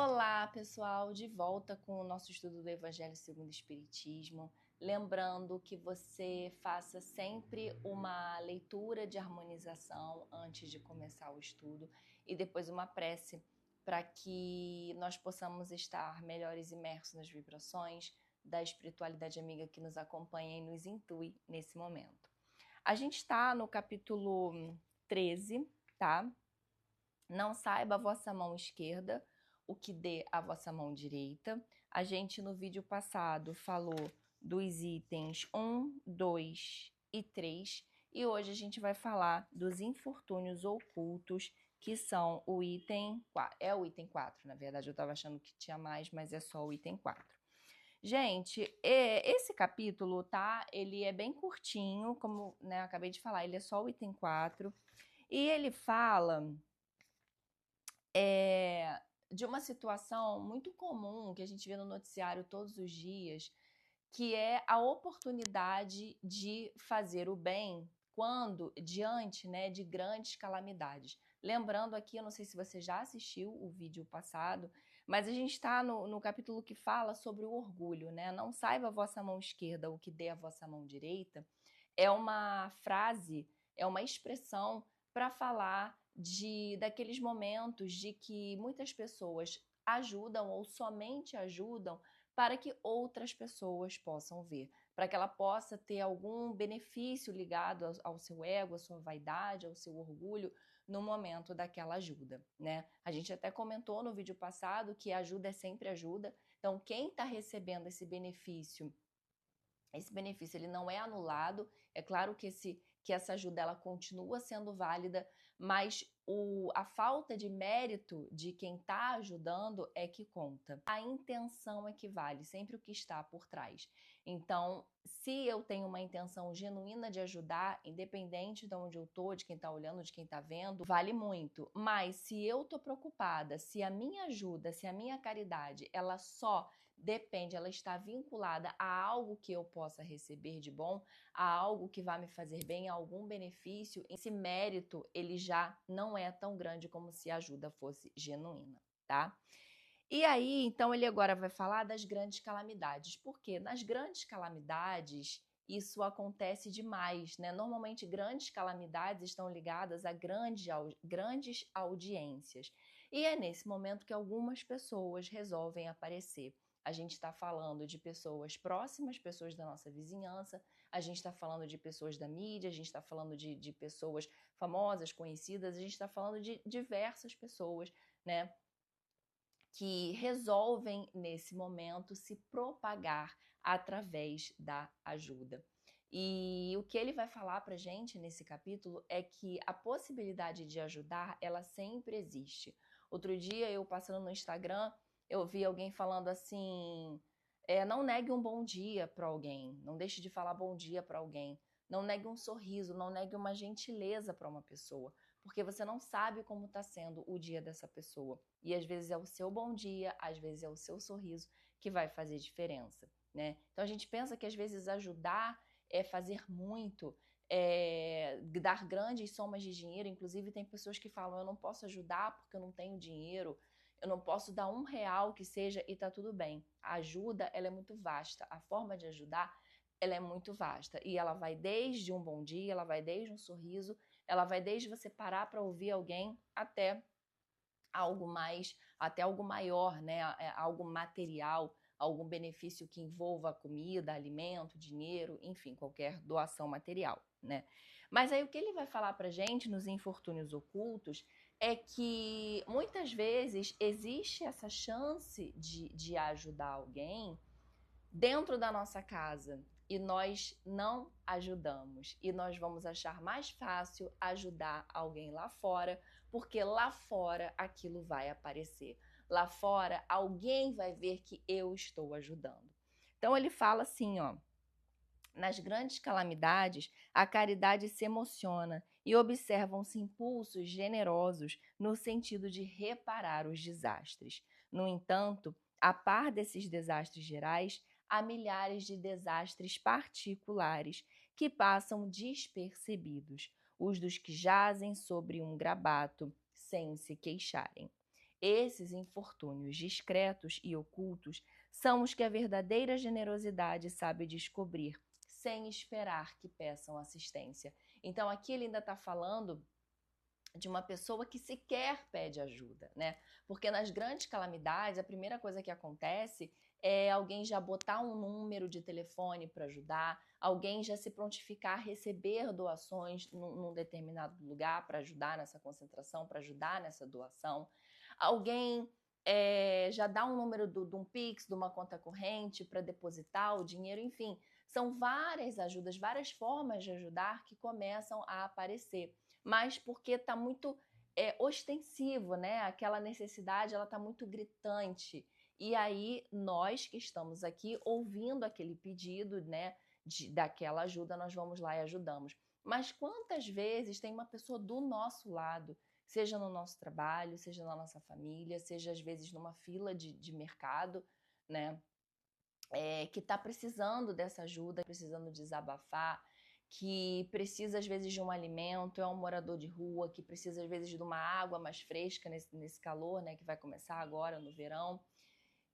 Olá, pessoal, de volta com o nosso estudo do Evangelho segundo o Espiritismo. Lembrando que você faça sempre uma leitura de harmonização antes de começar o estudo e depois uma prece para que nós possamos estar melhores imersos nas vibrações da espiritualidade amiga que nos acompanha e nos intui nesse momento. A gente está no capítulo 13, tá? Não saiba a vossa mão esquerda o que dê a vossa mão direita. A gente no vídeo passado falou dos itens 1, 2 e 3 e hoje a gente vai falar dos infortúnios ocultos, que são o item 4. É o item 4, na verdade eu estava achando que tinha mais, mas é só o item 4. Gente, esse capítulo, tá? Ele é bem curtinho, como né, eu acabei de falar, ele é só o item 4 e ele fala de uma situação muito comum que a gente vê no noticiário todos os dias, que é a oportunidade de fazer o bem quando diante, né, de grandes calamidades. Lembrando aqui, eu não sei se você já assistiu o vídeo passado, mas a gente está no capítulo que fala sobre o orgulho, né? Não saiba a vossa mão esquerda o que dê a vossa mão direita. É uma frase, é uma expressão para falar daqueles momentos de que muitas pessoas ajudam ou somente ajudam para que outras pessoas possam ver, para que ela possa ter algum benefício ligado ao seu ego, à sua vaidade, ao seu orgulho no momento daquela ajuda, né? A gente até comentou no vídeo passado que ajuda é sempre ajuda, então quem está recebendo esse benefício ele não é anulado. É claro que essa ajuda ela continua sendo válida, mas a falta de mérito de quem está ajudando é que conta. A intenção é que vale, sempre o que está por trás. Então, se eu tenho uma intenção genuína de ajudar, independente de onde eu estou, de quem está olhando, de quem está vendo, vale muito. Mas se eu estou preocupada, se a minha ajuda, se a minha caridade, ela só depende, ela está vinculada a algo que eu possa receber de bom, a algo que vai me fazer bem, a algum benefício, esse mérito ele já não é tão grande como se a ajuda fosse genuína, tá? E aí, então, ele agora vai falar das grandes calamidades, porque nas grandes calamidades isso acontece demais, né? Normalmente, grandes calamidades estão ligadas a grandes audiências. E é nesse momento que algumas pessoas resolvem aparecer. A gente está falando de pessoas próximas, pessoas da nossa vizinhança, a gente está falando de pessoas da mídia, a gente está falando de pessoas famosas, conhecidas, a gente está falando de diversas pessoas, né? Que resolvem, nesse momento, se propagar através da ajuda. E o que ele vai falar para a gente nesse capítulo é que a possibilidade de ajudar, ela sempre existe. Outro dia, eu passando no Instagram, eu vi alguém falando assim, não negue um bom dia para alguém, não deixe de falar bom dia para alguém, não negue um sorriso, não negue uma gentileza para uma pessoa, porque você não sabe como está sendo o dia dessa pessoa. E às vezes é o seu bom dia, às vezes é o seu sorriso que vai fazer diferença, né? Então a gente pensa que às vezes ajudar é fazer muito, dar grandes somas de dinheiro. Inclusive tem pessoas que falam, eu não posso ajudar porque eu não tenho dinheiro, eu não posso dar R$ 1 que seja e tá tudo bem. A ajuda, ela é muito vasta, a forma de ajudar, ela é muito vasta. E ela vai desde um bom dia, ela vai desde um sorriso, ela vai desde você parar para ouvir alguém até algo mais, até algo maior, né? Algo material, algum benefício que envolva comida, alimento, dinheiro, enfim, qualquer doação material, né? Mas aí o que ele vai falar pra gente nos infortúnios ocultos é que muitas vezes existe essa chance de ajudar alguém dentro da nossa casa e nós não ajudamos. E nós vamos achar mais fácil ajudar alguém lá fora, porque lá fora aquilo vai aparecer. Lá fora alguém vai ver que eu estou ajudando. Então ele fala assim, ó: nas grandes calamidades, a caridade se emociona e observam-se impulsos generosos no sentido de reparar os desastres. No entanto, a par desses desastres gerais, há milhares de desastres particulares que passam despercebidos, os dos que jazem sobre um grabato sem se queixarem. Esses infortúnios discretos e ocultos são os que a verdadeira generosidade sabe descobrir, sem esperar que peçam assistência. Então, aqui ele ainda está falando de uma pessoa que sequer pede ajuda, né? Porque nas grandes calamidades, a primeira coisa que acontece é alguém já botar um número de telefone para ajudar, alguém já se prontificar a receber doações num determinado lugar para ajudar nessa concentração, para ajudar nessa doação. Alguém já dá um número de um Pix, de uma conta corrente para depositar o dinheiro, enfim. São várias ajudas, várias formas de ajudar que começam a aparecer, mas porque está muito ostensivo, né? Aquela necessidade, ela está muito gritante. E aí, nós que estamos aqui ouvindo aquele pedido, né, daquela ajuda, nós vamos lá e ajudamos. Mas quantas vezes tem uma pessoa do nosso lado, seja no nosso trabalho, seja na nossa família, seja às vezes numa fila de mercado, né, que está precisando dessa ajuda, precisando desabafar, que precisa às vezes de um alimento, é um morador de rua, que precisa às vezes de uma água mais fresca nesse calor, né, que vai começar agora no verão.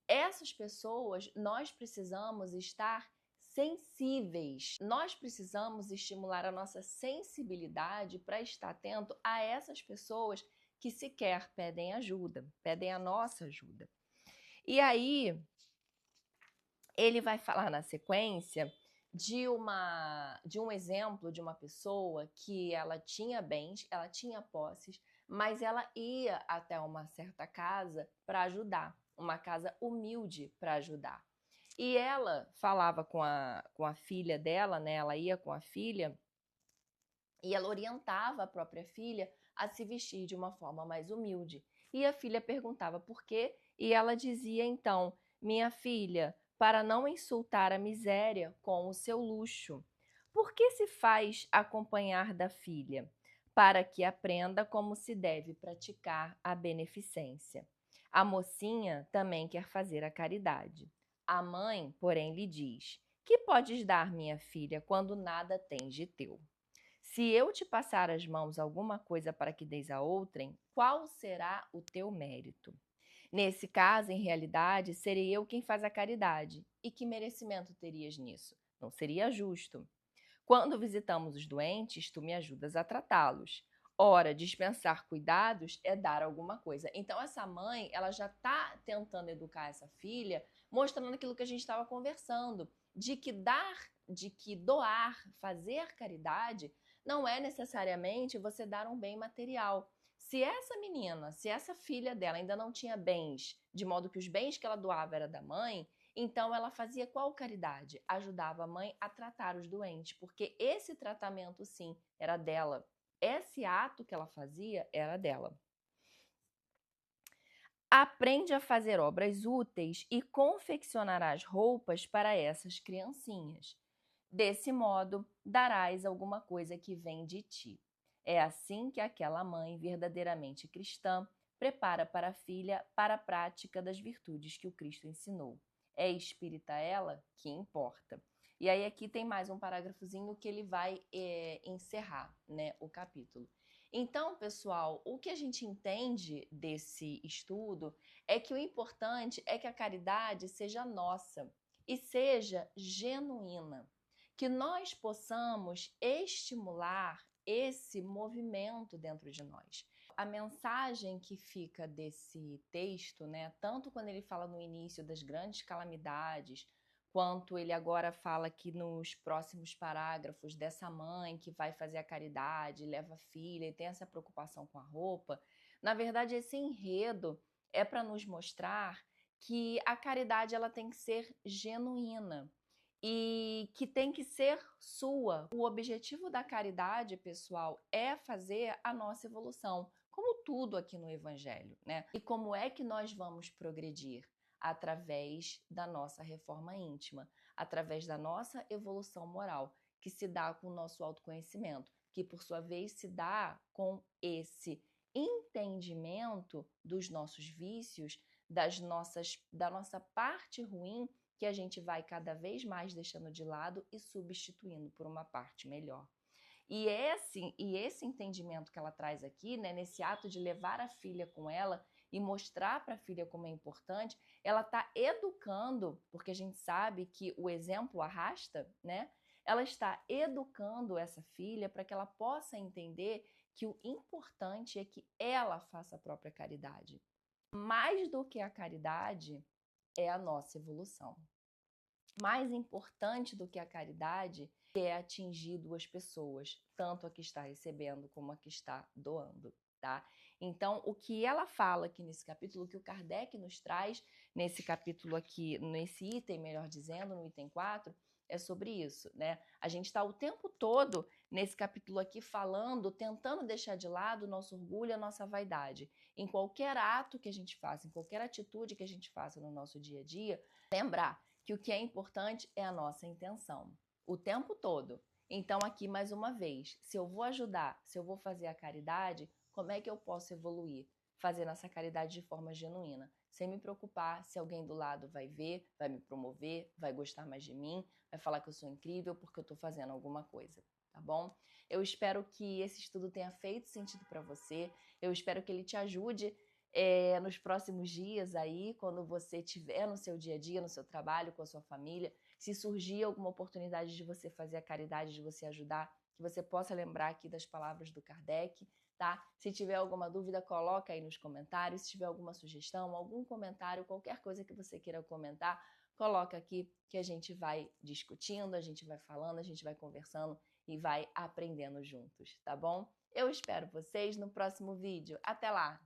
Essas pessoas, nós precisamos estar sensíveis. Nós precisamos estimular a nossa sensibilidade para estar atento a essas pessoas que sequer pedem ajuda, pedem a nossa ajuda. E aí, ele vai falar na sequência de um exemplo de uma pessoa que ela tinha bens, ela tinha posses, mas ela ia até uma certa casa para ajudar, uma casa humilde para ajudar. E ela falava com a filha dela, né? Ela ia com a filha e ela orientava a própria filha a se vestir de uma forma mais humilde. E a filha perguntava por quê, e ela dizia então: minha filha, para não insultar a miséria com o seu luxo. Por que se faz acompanhar da filha? Para que aprenda como se deve praticar a beneficência. A mocinha também quer fazer a caridade. A mãe, porém, lhe diz: que podes dar, minha filha, quando nada tens de teu? Se eu te passar as mãos alguma coisa para que deis a outrem, qual será o teu mérito? Nesse caso, em realidade, serei eu quem faz a caridade. E que merecimento terias nisso? Não seria justo. Quando visitamos os doentes, tu me ajudas a tratá-los. Ora, dispensar cuidados é dar alguma coisa. Então, essa mãe, ela já está tentando educar essa filha, mostrando aquilo que a gente estava conversando, de que doar, fazer caridade, não é necessariamente você dar um bem material. Se essa menina, se essa filha dela ainda não tinha bens, de modo que os bens que ela doava era da mãe, então ela fazia qual caridade? Ajudava a mãe a tratar os doentes, porque esse tratamento, sim, era dela. Esse ato que ela fazia era dela. Aprende a fazer obras úteis e confeccionarás roupas para essas criancinhas. Desse modo, darás alguma coisa que vem de ti. É assim que aquela mãe verdadeiramente cristã prepara para a filha para a prática das virtudes que o Cristo ensinou. É espírita ela? Que importa. E aí aqui tem mais um parágrafozinho que ele vai encerrar, né, o capítulo. Então, pessoal, o que a gente entende desse estudo é que o importante é que a caridade seja nossa e seja genuína, que nós possamos estimular esse movimento dentro de nós. A mensagem que fica desse texto, né, tanto quando ele fala no início das grandes calamidades, quanto ele agora fala aqui nos próximos parágrafos dessa mãe que vai fazer a caridade, leva a filha e tem essa preocupação com a roupa, na verdade esse enredo é para nos mostrar que a caridade ela tem que ser genuína e que tem que ser sua. O objetivo da caridade, pessoal, é fazer a nossa evolução, como tudo aqui no Evangelho, né? E como é que nós vamos progredir? Através da nossa reforma íntima, através da nossa evolução moral, que se dá com o nosso autoconhecimento, que por sua vez se dá com esse entendimento dos nossos vícios, da nossa parte ruim, que a gente vai cada vez mais deixando de lado e substituindo por uma parte melhor. E esse entendimento que ela traz aqui, né, nesse ato de levar a filha com ela e mostrar para a filha como é importante, ela está educando, porque a gente sabe que o exemplo arrasta, né? Ela está educando essa filha para que ela possa entender que o importante é que ela faça a própria caridade. Mais do que a caridade é a nossa evolução. Mais importante do que a caridade é atingir duas pessoas, tanto a que está recebendo como a que está doando, tá? Então, o que ela fala aqui nesse capítulo, o que o Kardec nos traz nesse capítulo aqui, nesse item, melhor dizendo, no item 4, é sobre isso, né? A gente está o tempo todo nesse capítulo aqui falando, tentando deixar de lado o nosso orgulho, a nossa vaidade. Em qualquer ato que a gente faça, em qualquer atitude que a gente faça no nosso dia a dia, lembrar que o que é importante é a nossa intenção, o tempo todo. Então, aqui mais uma vez, se eu vou ajudar, se eu vou fazer a caridade, como é que eu posso evoluir? Fazendo essa caridade de forma genuína, sem me preocupar se alguém do lado vai ver, vai me promover, vai gostar mais de mim, vai falar que eu sou incrível porque eu estou fazendo alguma coisa, tá bom? Eu espero que esse estudo tenha feito sentido para você, eu espero que ele te ajude nos próximos dias aí, quando você estiver no seu dia a dia, no seu trabalho, com a sua família, se surgir alguma oportunidade de você fazer a caridade, de você ajudar, que você possa lembrar aqui das palavras do Kardec, tá? Se tiver alguma dúvida, coloca aí nos comentários. Se tiver alguma sugestão, algum comentário, qualquer coisa que você queira comentar, coloca aqui que a gente vai discutindo, a gente vai falando, a gente vai conversando e vai aprendendo juntos, tá bom? Eu espero vocês no próximo vídeo. Até lá!